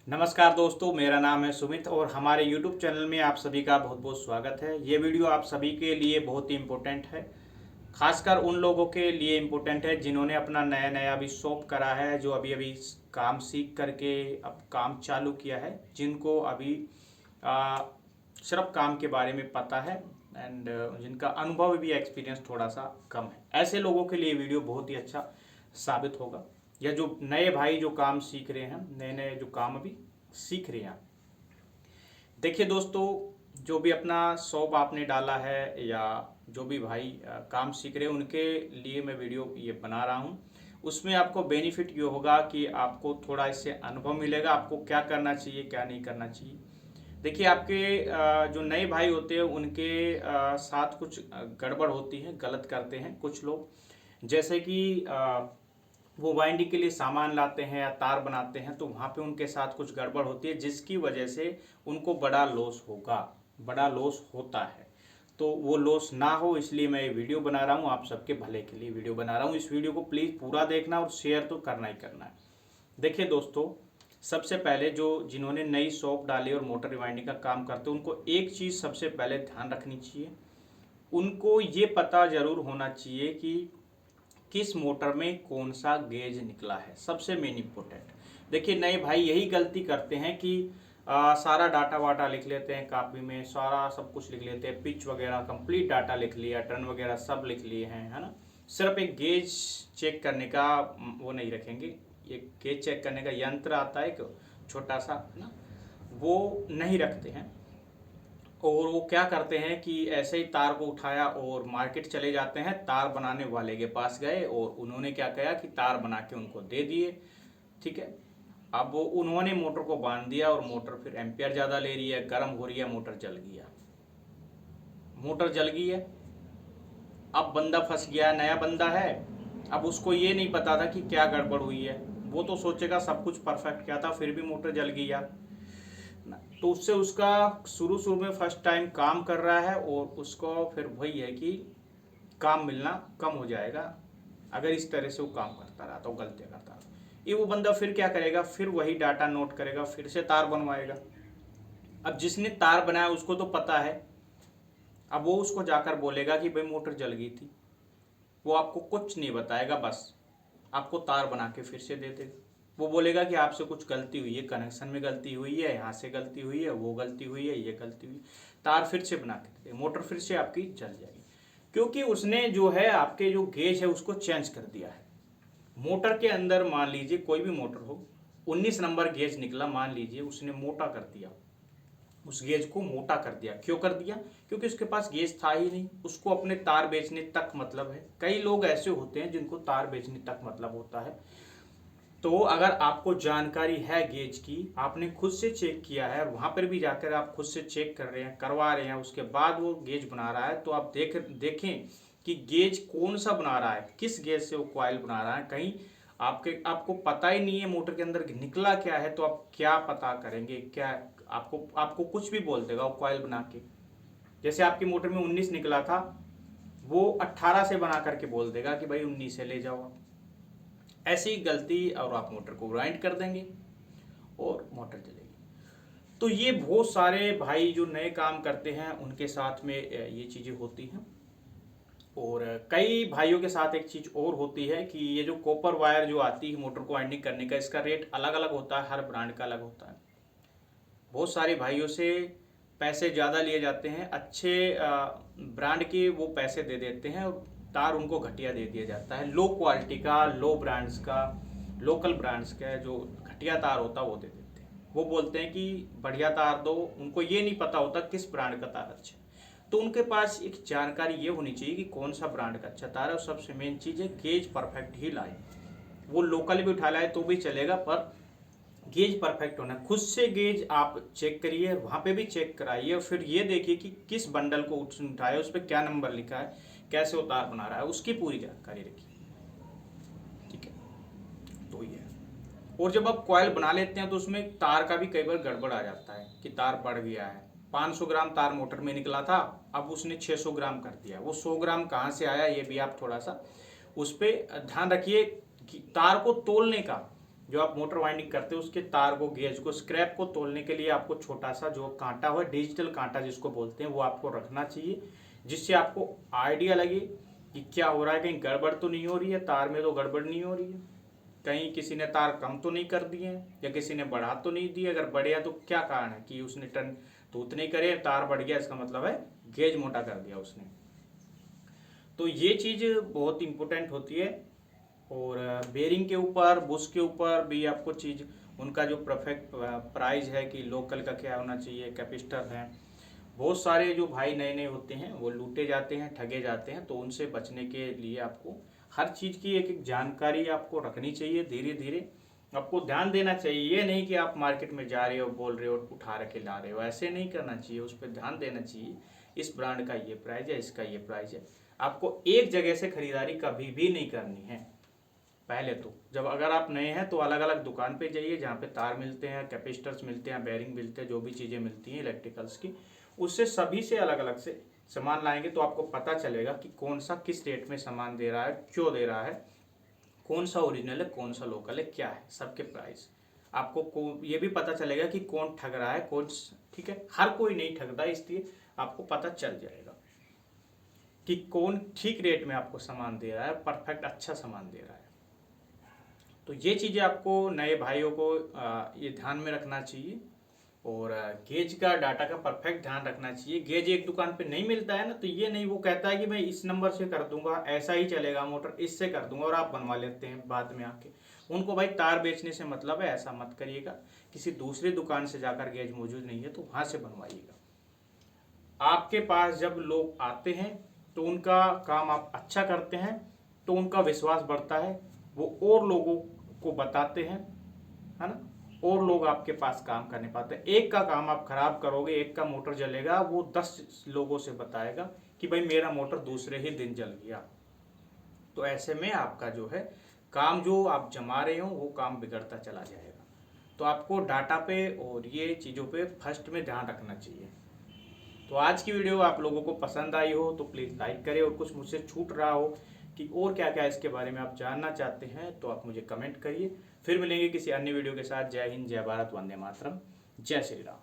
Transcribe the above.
नमस्कार दोस्तों, मेरा नाम है सुमित और हमारे YouTube चैनल में आप सभी का बहुत बहुत स्वागत है। ये वीडियो आप सभी के लिए बहुत ही इम्पोर्टेंट है। खासकर उन लोगों के लिए इम्पोर्टेंट है जिन्होंने अपना नया नया अभी शॉप करा है, जो अभी अभी काम सीख करके अब काम चालू किया है, जिनको अभी आ, सिर्फ काम के बारे में पता है एंड जिनका अनुभव भी एक्सपीरियंस थोड़ा सा कम है। ऐसे लोगों के लिए वीडियो बहुत ही अच्छा साबित होगा। या जो नए भाई जो काम सीख रहे हैं, नए नए जो काम अभी सीख रहे हैं। देखिए दोस्तों, जो भी अपना शॉप आपने डाला है या जो भी भाई काम सीख रहे हैं, उनके लिए मैं वीडियो ये बना रहा हूँ। उसमें आपको बेनिफिट ये होगा कि आपको थोड़ा इससे अनुभव मिलेगा, आपको क्या करना चाहिए क्या नहीं करना चाहिए। देखिए, आपके जो नए भाई होते हैं उनके साथ कुछ गड़बड़ होती है, गलत करते हैं कुछ लोग। जैसे कि वो वाइंडिंग के लिए सामान लाते हैं या तार बनाते हैं, तो वहाँ पे उनके साथ कुछ गड़बड़ होती है, जिसकी वजह से उनको बड़ा लॉस होगा, बड़ा लॉस होता है। तो वो लॉस ना हो, इसलिए मैं ये वीडियो बना रहा हूँ, आप सबके भले के लिए वीडियो बना रहा हूँ। इस वीडियो को प्लीज़ पूरा देखना और शेयर तो करना ही करना है। देखिए दोस्तों, सबसे पहले जो जिन्होंने नई शॉप डाली और मोटर रिवाइंडिंग का काम करते हैं, उनको एक चीज़ सबसे पहले ध्यान रखनी चाहिए। उनको ये पता ज़रूर होना चाहिए कि किस मोटर में कौन सा गेज निकला है, सबसे मेन इंपॉर्टेंट। देखिए, नए भाई यही गलती करते हैं कि सारा डाटा वाटा लिख लेते हैं कापी में, सारा सब कुछ लिख लेते हैं, पिच वगैरह कंप्लीट डाटा लिख लिया, टर्न वगैरह सब लिख लिए हैं, है ना। सिर्फ एक गेज चेक करने का वो नहीं रखेंगे। एक गेज चेक करने का यंत्र आता है एक छोटा सा, है ना, वो नहीं रखते हैं। और वो क्या करते हैं कि ऐसे ही तार को उठाया और मार्केट चले जाते हैं, तार बनाने वाले के पास गए और उन्होंने क्या किया कि तार बना के उनको दे दिए। ठीक है, अब वो उन्होंने मोटर को बांध दिया और मोटर फिर एम्पियर ज़्यादा ले रही है, गर्म हो रही है, मोटर जल गया। मोटर जल गई है। अब बंदा फंस गया, नया बंदा है। अब उसको ये नहीं पता था कि क्या गड़बड़ हुई है। वो तो सोचेगा सब कुछ परफेक्ट किया था, फिर भी मोटर जल गई यार। तो उससे उसका शुरू शुरू में फर्स्ट टाइम काम कर रहा है और उसको फिर वही है कि काम मिलना कम हो जाएगा अगर इस तरह से वो काम करता रहा, तो गलतियाँ करता रहा। ये वो बंदा फिर क्या करेगा, फिर वही डाटा नोट करेगा, फिर से तार बनवाएगा। अब जिसने तार बनाया उसको तो पता है। अब वो उसको जाकर बोलेगा कि भाई मोटर जल गई थी। वो आपको कुछ नहीं बताएगा, बस आपको तार बना के फिर से दे देगा। वो बोलेगा कि आपसे कुछ गलती हुई है, कनेक्शन में गलती हुई है, यहाँ से गलती हुई है, वो गलती हुई है, ये गलती हुई। तार फिर से बना के दे, मोटर फिर से आपकी जल जाएगी, क्योंकि उसने जो है आपके जो गेज है उसको चेंज कर दिया है। मोटर के अंदर मान लीजिए कोई भी मोटर हो, 19 नंबर गेज निकला, मान लीजिए उसने मोटा कर दिया, उस गेज को मोटा कर दिया। क्यों कर दिया? क्योंकि उसके पास गेज था ही नहीं, उसको अपने तार बेचने तक मतलब है। कई लोग ऐसे होते हैं जिनको तार बेचने तक मतलब होता है। तो अगर आपको जानकारी है गेज की, आपने खुद से चेक किया है, वहां पर भी जाकर आप खुद से चेक कर रहे हैं, करवा रहे हैं, उसके बाद वो गेज बना रहा है, तो आप देखें कि गेज कौन सा बना रहा है, किस गेज से वो कॉइल बना रहा है। कहीं आपको पता ही नहीं है मोटर के अंदर निकला क्या है, तो आप क्या पता करेंगे? क्या आपको आपको कुछ भी बोल देगा वो कॉइल बना के। जैसे आपकी मोटर में 19 निकला था, वो 18 से बना करके बोल देगा कि भाई 19 से ले जाओ। ऐसी गलती और आप मोटर को ग्राइंड कर देंगे और मोटर चलेगी। तो ये बहुत सारे भाई जो नए काम करते हैं उनके साथ में ये चीज़ें होती हैं। और कई भाइयों के साथ एक चीज़ और होती है कि ये जो कॉपर वायर जो आती है मोटर को वाइंडिंग करने का, इसका रेट अलग अलग होता है, हर ब्रांड का अलग होता है। बहुत सारे भाइयों से पैसे ज़्यादा लिए जाते हैं, अच्छे ब्रांड के वो पैसे दे देते हैं और तार उनको घटिया दे दिया जाता है। लो क्वालिटी का, लो ब्रांड्स का, लोकल ब्रांड्स का जो घटिया तार होता है वो दे देते हैं। वो बोलते हैं कि बढ़िया तार दो, उनको ये नहीं पता होता किस ब्रांड का तार अच्छा है। तो उनके पास एक जानकारी ये होनी चाहिए कि कौन सा ब्रांड का अच्छा तार है। और सबसे मेन चीज़ है गेज परफेक्ट ही लाए। वो लोकल भी उठा लाए तो भी चलेगा, पर गेज परफेक्ट होना। खुद से गेज आप चेक करिए, वहाँ पे भी चेक कराइए और फिर ये देखिए कि किस बंडल को उठाया, उस पर क्या नंबर लिखा है, कैसे वो तार बना रहा है, उसकी पूरी जानकारी रखिए। ठीक है, तो ये है। और जब आप कॉयल बना लेते हैं तो उसमें तार का भी कई बार गड़बड़ आ जाता है कि तार बढ़ गया है। 500 ग्राम तार मोटर में निकला था, अब उसने 600 ग्राम कर दिया। वो 100 ग्राम कहाँ से आया, ये भी आप थोड़ा सा उस पर ध्यान रखिए कि तार को तोलने का जो आप मोटर वाइंडिंग करते हो उसके तार को, गेज को, स्क्रैप को तोलने के लिए आपको छोटा सा जो कांटा हो, डिजिटल कांटा जिसको बोलते हैं, वो आपको रखना चाहिए, जिससे आपको आइडिया लगे कि क्या हो रहा है, कहीं गड़बड़ तो नहीं हो रही है, तार में तो गड़बड़ नहीं हो रही है, कहीं किसी ने तार कम तो नहीं कर दिए हैं, या किसी ने बढ़ा तो नहीं दिए, अगर बढ़े तो क्या कारण है कि उसने टन तो उतने करे, तार बढ़ गया, इसका मतलब है गेज मोटा कर दिया उसने। तो ये चीज़ बहुत इंपॉर्टेंट होती है। और बेरिंग के ऊपर, बुश के ऊपर भी आपको चीज़, उनका जो परफेक्ट प्राइस है कि लोकल का क्या होना चाहिए, कैपिस्टर है, बहुत सारे जो भाई नए नए होते हैं वो लूटे जाते हैं, ठगे जाते हैं, तो उनसे बचने के लिए आपको हर चीज़ की एक एक जानकारी आपको रखनी चाहिए। धीरे धीरे आपको ध्यान देना चाहिए, ये नहीं कि आप मार्केट में जा रहे हो, बोल रहे हो, उठा रखे ला रहे हो, ऐसे नहीं करना चाहिए, उस पर ध्यान देना चाहिए। इस ब्रांड का ये प्राइस है, इसका ये प्राइस है। आपको एक जगह से खरीदारी कभी भी नहीं करनी है। पहले तो जब अगर आप नए हैं तो अलग अलग दुकान पे जाइए, जहाँ पे तार मिलते हैं, कैपेसिटर्स मिलते हैं, बेरिंग मिलते हैं, जो भी चीज़ें मिलती हैं इलेक्ट्रिकल्स की, उससे सभी से अलग अलग से सामान लाएंगे तो आपको पता चलेगा कि कौन सा किस रेट में सामान दे रहा है, क्यों दे रहा है, कौन सा ओरिजिनल है, कौन सा लोकल है, क्या है सबके प्राइस। आपको ये भी पता चलेगा कि कौन ठग रहा है, कौन, ठीक है, हर कोई नहीं ठगता, इसलिए आपको पता चल जाएगा कि कौन ठीक रेट में आपको सामान दे रहा है, परफेक्ट अच्छा सामान दे रहा है। तो ये चीज़ें आपको नए भाइयों को ये ध्यान में रखना चाहिए। और गेज का, डाटा का परफेक्ट ध्यान रखना चाहिए। गेज एक दुकान पे नहीं मिलता है ना, तो ये नहीं वो कहता है कि मैं इस नंबर से कर दूंगा, ऐसा ही चलेगा मोटर, इससे कर दूंगा, और आप बनवा लेते हैं बाद में आके। उनको भाई तार बेचने से मतलब है, ऐसा मत करिएगा। किसी दूसरी दुकान से जाकर गेज मौजूद नहीं है तो वहाँ से बनवाइएगा। आपके पास जब लोग आते हैं तो उनका काम आप अच्छा करते हैं तो उनका विश्वास बढ़ता है, वो और लोगों को बताते हैं, है ना, और लोग आपके पास काम करने पाते हैं। एक का काम आप खराब करोगे, एक का मोटर जलेगा, वो 10 लोगों से बताएगा कि भाई मेरा मोटर दूसरे ही दिन जल गया। तो ऐसे में आपका जो है काम जो आप जमा रहे हो वो काम बिगड़ता चला जाएगा। तो आपको डाटा पे और ये चीज़ों पे फर्स्ट में ध्यान रखना चाहिए। तो आज की वीडियो आप लोगों को पसंद आई हो तो प्लीज़ लाइक करें, और कुछ मुझसे छूट रहा हो कि और क्या क्या इसके बारे में आप जानना चाहते हैं तो आप मुझे कमेंट करिए। फिर मिलेंगे किसी अन्य वीडियो के साथ। जय हिंद, जय भारत, वंदे मातरम, जय श्री राम।